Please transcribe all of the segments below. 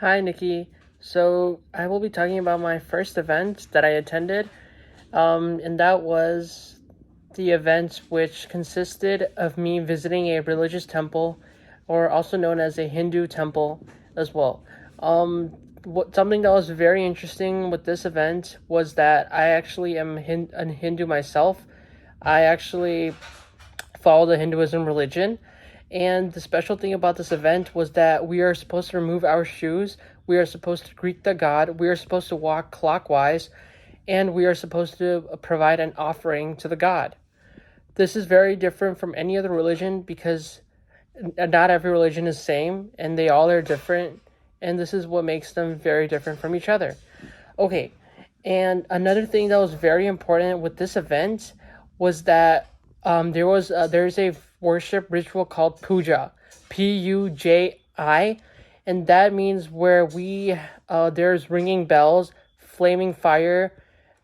Hi, Nikki. So I will be talking about my first event that I attended, and that was the event which consisted of me visiting a religious temple, or also known as a Hindu temple as well. Um, Something that was very interesting with this event was that I actually am a Hindu myself. I actually follow the Hinduism religion. And the special thing about this event was that we are supposed to remove our shoes, we are supposed to greet the god, we are supposed to walk clockwise, and we are supposed to provide an offering to the god. This is very different from any other religion because not every religion is the same and they all are different, and this is what makes them very different from each other. Okay, and another thing that was very important with this event was that there's a worship ritual called puja, Puji, and that means where we there's ringing bells, flaming fire,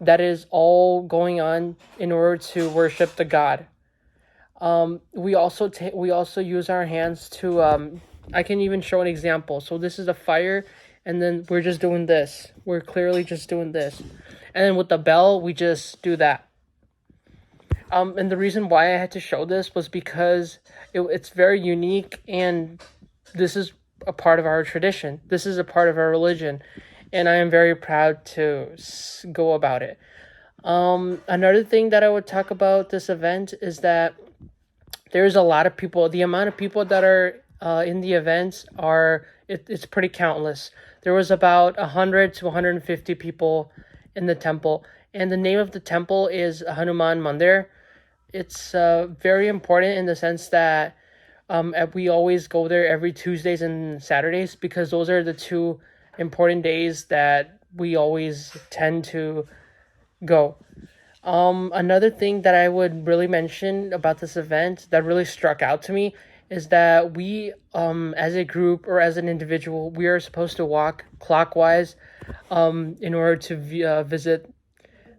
that is all going on in order to worship the god. We also use our hands to I can even show an example. So this is a fire, and then we're just doing this. We're clearly just doing this, and then with the bell, we just do that. And the reason why I had to show this was because it's very unique, and this is a part of our tradition. This is a part of our religion, and I am very proud to go about it. Another thing that I would talk about this event is that there's a lot of people. The amount of people that are in the events it's pretty countless. There was about 100 to 150 people in the temple, and the name of the temple is Hanuman Mandir. It's very important in the sense that we always go there every Tuesdays and Saturdays because those are the two important days that we always tend to go. Another thing that I would really mention about this event that really struck out to me is that we, as a group or as an individual, we are supposed to walk clockwise, in order to visit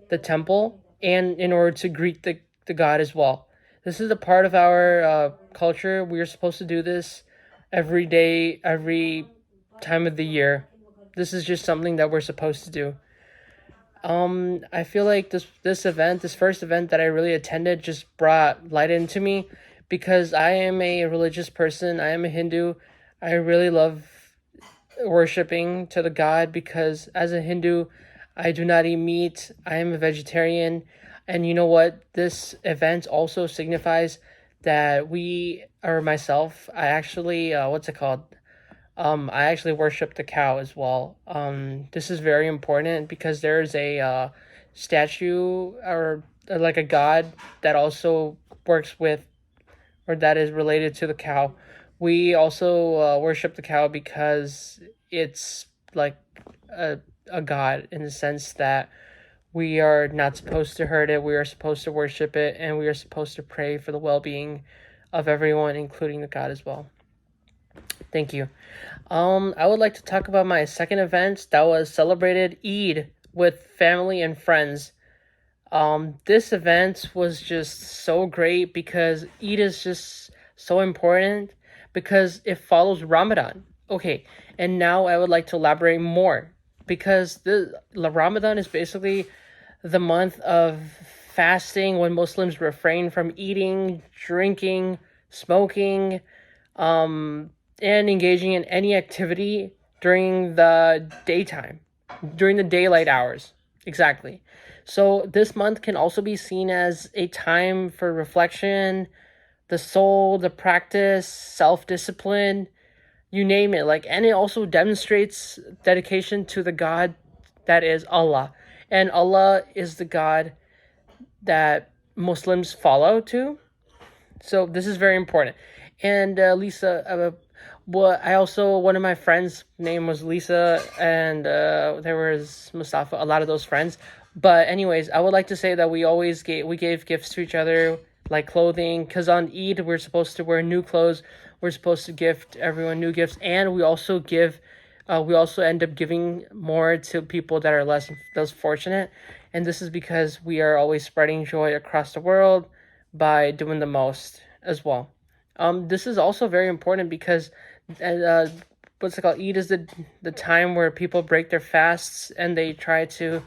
the temple and in order to greet the god as well. This is a part of our culture. We are supposed to do this every day, every time of the year. This is just something that we're supposed to do. I feel like this first event that I really attended, just brought light into me because I am a religious person. I am a Hindu. I really love worshiping to the god because as a Hindu, I do not eat meat. I am a vegetarian, and you know what? This event also signifies that we or myself. I actually what's it called? I actually worship the cow as well. This is very important because there's a statue or like a god that also works with or that is related to the cow. We also worship the cow because it's like a god in the sense that we are not supposed to hurt it, we are supposed to worship it, and we are supposed to pray for the well being of everyone, including the god as well. Thank you. I would like to talk about my second event that was celebrated Eid with family and friends. This event was just so great because Eid is just so important because it follows Ramadan. Okay, and now I would like to elaborate more because the Ramadan is basically the month of fasting when Muslims refrain from eating, drinking, smoking, um, and engaging in any activity during the daytime, during the daylight hours. Exactly. So this month can also be seen as a time for reflection, the soul, the practice, self-discipline, you name it. Like, and it also demonstrates dedication to the God that is Allah. And Allah is the God that Muslims follow to. So this is very important. And Lisa, well, I also, one of my friends' name was Lisa, and there was Mustafa. A lot of those friends. But anyways, I would like to say that we gave gifts to each other, like clothing, because on Eid we're supposed to wear new clothes. We're supposed to gift everyone new gifts, and we also give. We also end up giving more to people that are less fortunate, and this is because we are always spreading joy across the world by doing the most as well. This is also very important because uh, what's it called? Eid is the time where people break their fasts and they try to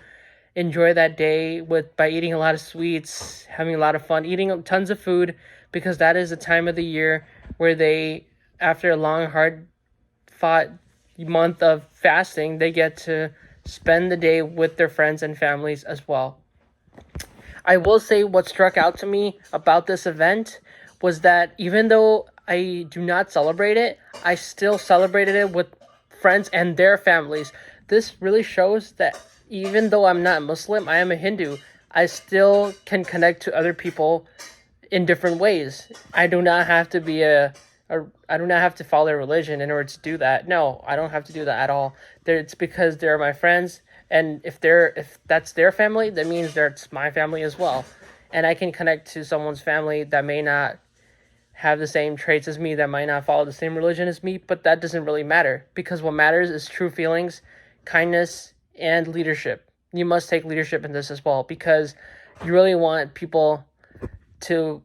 enjoy that day by eating a lot of sweets, having a lot of fun, eating tons of food, because that is the time of the year where they, after a long, hard fought month of fasting, they get to spend the day with their friends and families as well. I will say what struck out to me about this event was that even though I do not celebrate it, I still celebrated it with friends and their families. This really shows that even though I'm not Muslim, I am a Hindu, I still can connect to other people in different ways. I do not have to be I do not have to follow a religion in order to do that. No, I don't have to do that at all. It's because they're my friends, and if that's their family, that means that's my family as well. And I can connect to someone's family that may not have the same traits as me, that might not follow the same religion as me, but that doesn't really matter, because what matters is true feelings, kindness, and leadership. You must take leadership in this as well, because you really want people to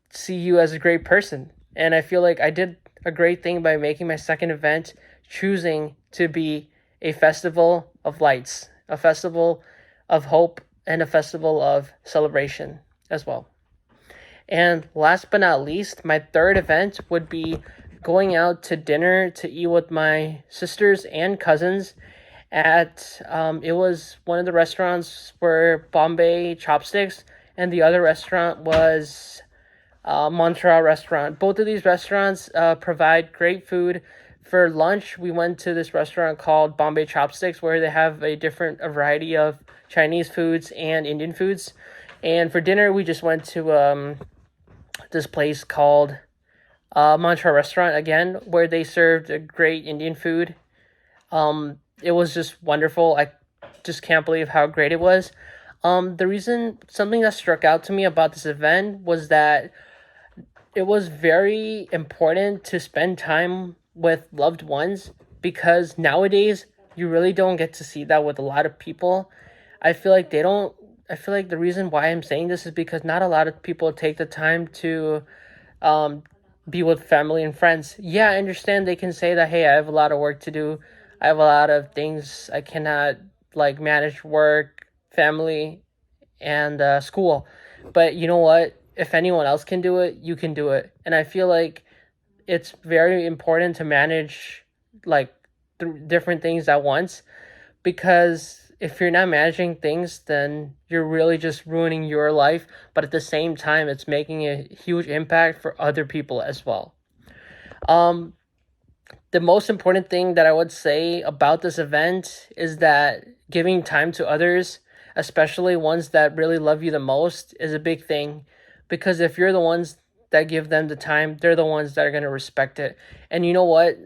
see you as a great person. And I feel like I did a great thing by making my second event choosing to be a festival of lights, a festival of hope, and a festival of celebration as well. And last but not least, my third event would be going out to dinner to eat with my sisters and cousins at it was one of the restaurants were Bombay Chopsticks, and the other restaurant was Montreal restaurant. Both of these restaurants provide great food. For lunch, we went to this restaurant called Bombay Chopsticks, where they have a variety of Chinese foods and Indian foods. And for dinner, we just went to this place called Montreal restaurant again, where they served a great Indian food. It was just wonderful. I just can't believe how great it was. Something that struck out to me about this event was that it was very important to spend time with loved ones, because nowadays you really don't get to see that with a lot of people. I feel like the reason why I'm saying this is because not a lot of people take the time to be with family and friends. Yeah, I understand they can say that, hey, I have a lot of work to do. I have a lot of things I cannot manage, work, family, and school. But you know what? If anyone else can do it, you can do it. And I feel like it's very important to manage different things at once, because if you're not managing things, then you're really just ruining your life. But at the same time, it's making a huge impact for other people as well. The most important thing that I would say about this event is that giving time to others, especially ones that really love you the most, is a big thing. Because if you're the ones that give them the time, they're the ones that are going to respect it. And you know what?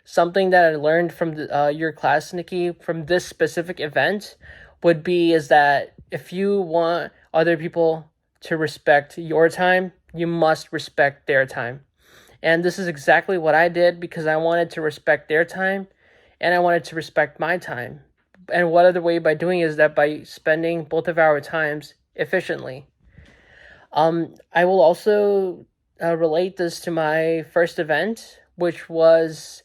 Something that I learned from your class, Nikki, from this specific event is that if you want other people to respect your time, you must respect their time. And this is exactly what I did, because I wanted to respect their time and I wanted to respect my time. And what other way by doing is that by spending both of our times efficiently. I will also relate this to my first event, which was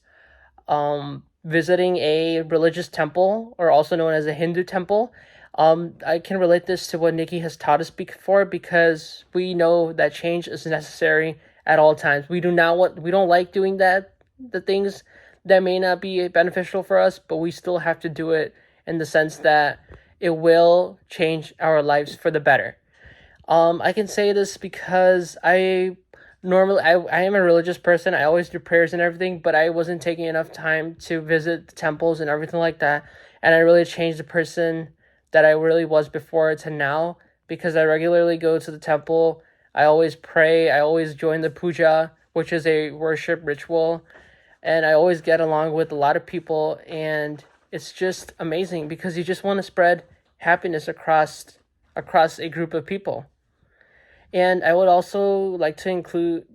visiting a religious temple, or also known as a Hindu temple. I can relate this to what Nikki has taught us before, because we know that change is necessary at all times. We don't like doing the things that may not be beneficial for us, but we still have to do it in the sense that it will change our lives for the better. I can say this because I am a religious person. I always do prayers and everything, but I wasn't taking enough time to visit the temples and everything like that. And I really changed the person that I really was before to now, because I regularly go to the temple. I always pray. I always join the puja, which is a worship ritual. And I always get along with a lot of people. And it's just amazing, because you just want to spread happiness across a group of people. And I would also like to include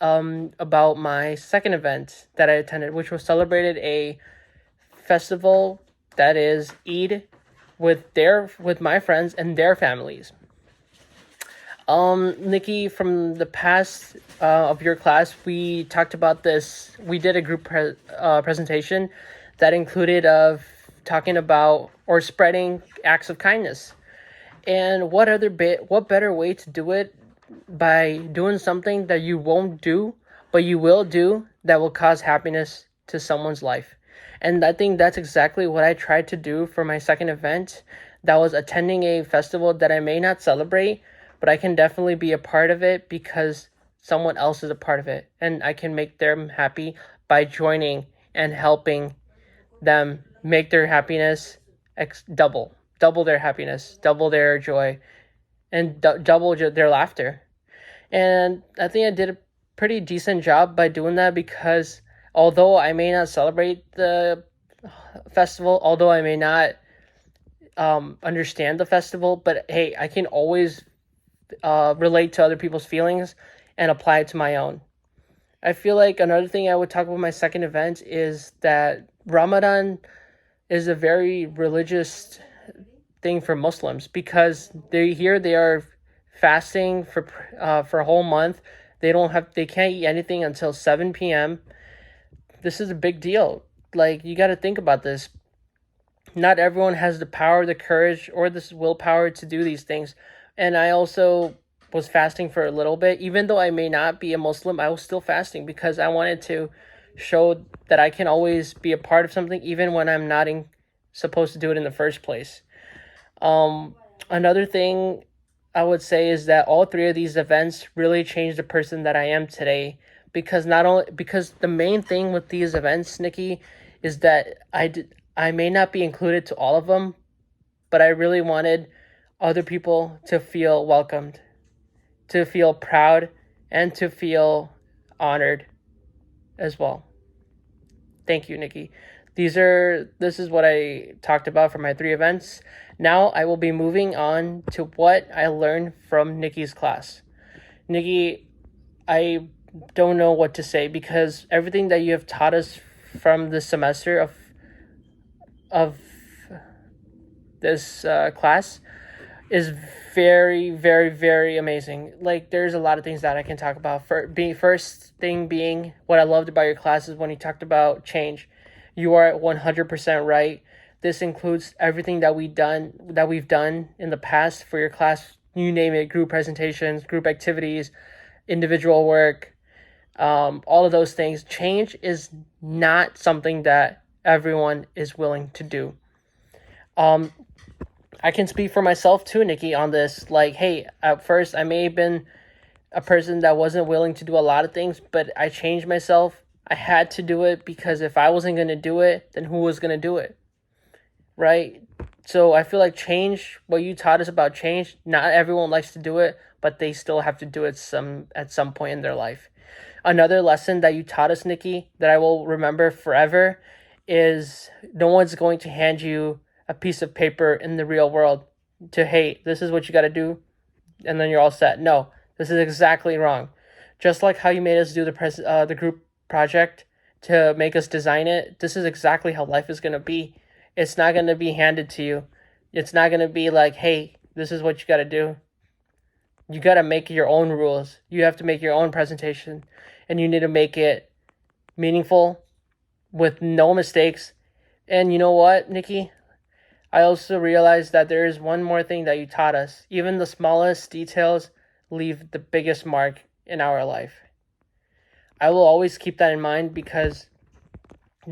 about my second event that I attended, which was celebrated a festival that is Eid with my friends and their families. Nikki, from the past of your class, we talked about this. We did a group presentation that included of talking about or spreading acts of kindness. And what better way to do it by doing something that you won't do, but you will do that will cause happiness to someone's life. And I think that's exactly what I tried to do for my second event. That was attending a festival that I may not celebrate, but I can definitely be a part of it because someone else is a part of it. And I can make them happy by joining and helping them make their happiness double their happiness, double their joy, and double their laughter. And I think I did a pretty decent job by doing that because although I may not celebrate the festival, although I may not understand the festival, but hey, I can always relate to other people's feelings and apply it to my own. I feel like another thing I would talk about my second event is that Ramadan is a very religious thing for Muslims because they are fasting for a whole month. They can't eat anything until 7 p.m. This is a big deal. Like, you got to think about this. Not everyone has the power, the courage, or this willpower to do these things. And I also was fasting for a little bit. Even though I may not be a Muslim, I was still fasting because I wanted to show that I can always be a part of something even when I'm not supposed to do it in the first place. Another thing I would say is that all three of these events really changed the person that I am today. Because the main thing with these events, Nikki, is that I may not be included to all of them, but I really wanted other people to feel welcomed, to feel proud, and to feel honored as well. Thank you, Nikki. This is what I talked about for my three events. Now I will be moving on to what I learned from Nikki's class. Nikki, I don't know what to say because everything that you have taught us from this semester of this class is very, very, very amazing. Like, there's a lot of things that I can talk about. First thing being, what I loved about your class is when you talked about change. You are 100% right. This includes everything that we've done in the past for your class. You name it: group presentations, group activities, individual work, all of those things. Change is not something that everyone is willing to do. I can speak for myself too, Nikki, on this. Like, hey, at first I may have been a person that wasn't willing to do a lot of things, but I changed myself. I had to do it because if I wasn't going to do it, then who was going to do it? Right? So I feel like change, what you taught us about change, not everyone likes to do it, but they still have to do it at some point in their life. Another lesson that you taught us, Nikki, that I will remember forever is no one's going to hand you a piece of paper in the real world to, hey, this is what you got to do, and then you're all set. No, this is exactly wrong. Just like how you made us do the group project to make us design it, this is exactly how life is going to be. It's not going to be handed to you. It's not going to be like, hey, this is what you got to do. You got to make your own rules. You have to make your own presentation, and you need to make it meaningful with no mistakes. And you know what, Nikki? I also realized that there is one more thing that you taught us. Even the smallest details leave the biggest mark in our life. I will always keep that in mind because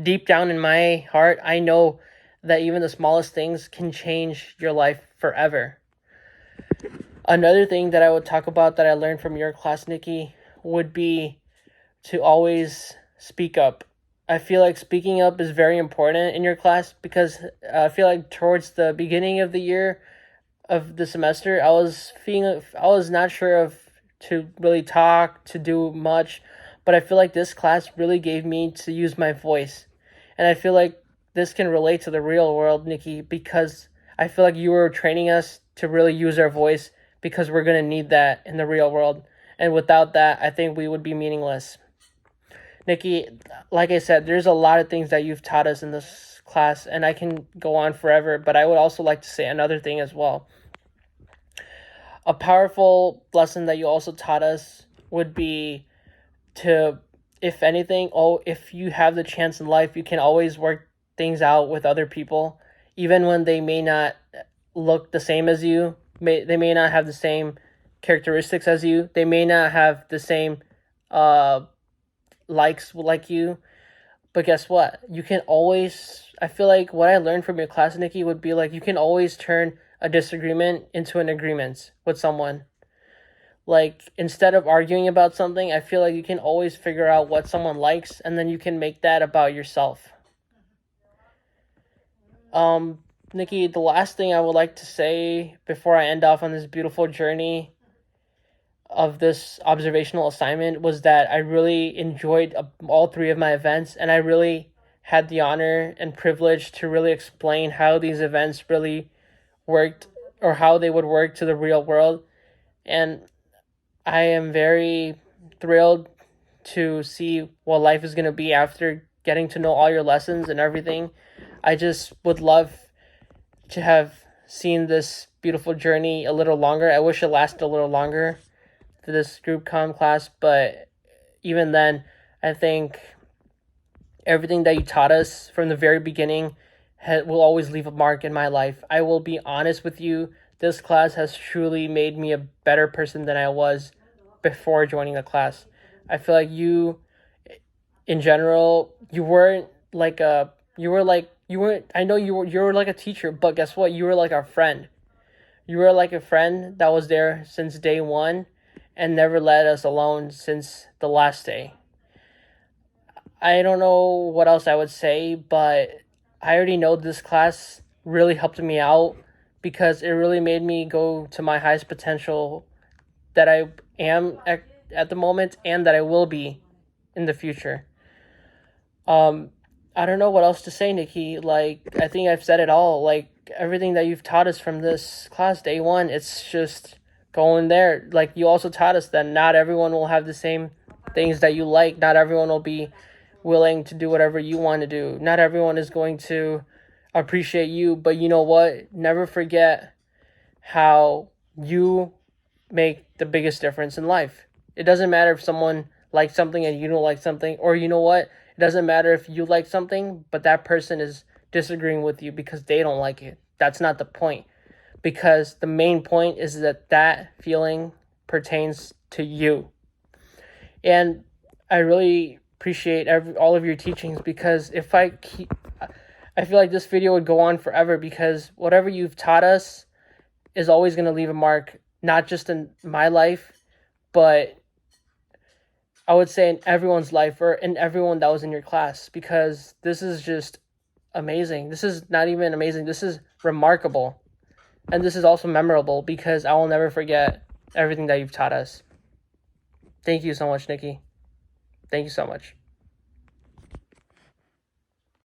deep down in my heart, I know that even the smallest things can change your life forever. Another thing that I would talk about that I learned from your class, Nikki, would be to always speak up. I feel like speaking up is very important in your class because I feel like towards the beginning of the year of the semester, I was not sure of to really talk, to do much, but I feel like this class really gave me to use my voice. And I feel like this can relate to the real world, Nikki, because I feel like you were training us to really use our voice because we're going to need that in the real world. And without that, I think we would be meaningless. Nikki, like I said, there's a lot of things that you've taught us in this class, and I can go on forever, but I would also like to say another thing as well. A powerful lesson that you also taught us would be to, if anything, if you have the chance in life, you can always work things out with other people, even when they may not look the same as you. They may not have the same characteristics as you. They may not have the same likes like you. But guess what? You can always. I feel like what I learned from your class, Nikki, would be like you can always turn a disagreement into an agreement with someone. Like, instead of arguing about something, I feel like you can always figure out what someone likes, and then you can make that about yourself. Nikki, the last thing I would like to say before I end off on this beautiful journey of this observational assignment was that I really enjoyed all three of my events, and I really had the honor and privilege to really explain how these events really worked, or how they would work to the real world. And I am very thrilled to see what life is going to be after getting to know all your lessons and everything. I just would love to have seen this beautiful journey a little longer. I wish it lasted a little longer for this group comm class, but even then, I think everything that you taught us from the very beginning will always leave a mark in my life. I will be honest with you, this class has truly made me a better person than I was before joining the class. I feel like you, in general, you weren't like a, you were like, you weren't, I know you were like a teacher, but guess what? You were like our friend. You were like a friend that was there since day one and never let us alone since the last day. I don't know what else I would say, but I already know this class really helped me out because it really made me go to my highest potential that I am at the moment and that I will be in the future. I don't know what else to say, Nikki. Like, I think I've said it all. Like, everything that you've taught us from this class, day one, it's just going there. Like, you also taught us that not everyone will have the same things that you like. Not everyone will be willing to do whatever you want to do. Not everyone is going to appreciate you. But you know what? Never forget how you make the biggest difference in life. It doesn't matter if someone likes something and you don't like something, or you know what? It doesn't matter if you like something, but that person is disagreeing with you because they don't like it. That's not the point. Because the main point is that that feeling pertains to you. And I really appreciate all of your teachings, because if I feel like this video would go on forever, because whatever you've taught us is always going to leave a mark, not just in my life, but I would say in everyone's life, or in everyone that was in your class, because this is just amazing. This is not even amazing. This is remarkable. And this is also memorable, because I will never forget everything that you've taught us. Thank you so much, Nikki. Thank you so much.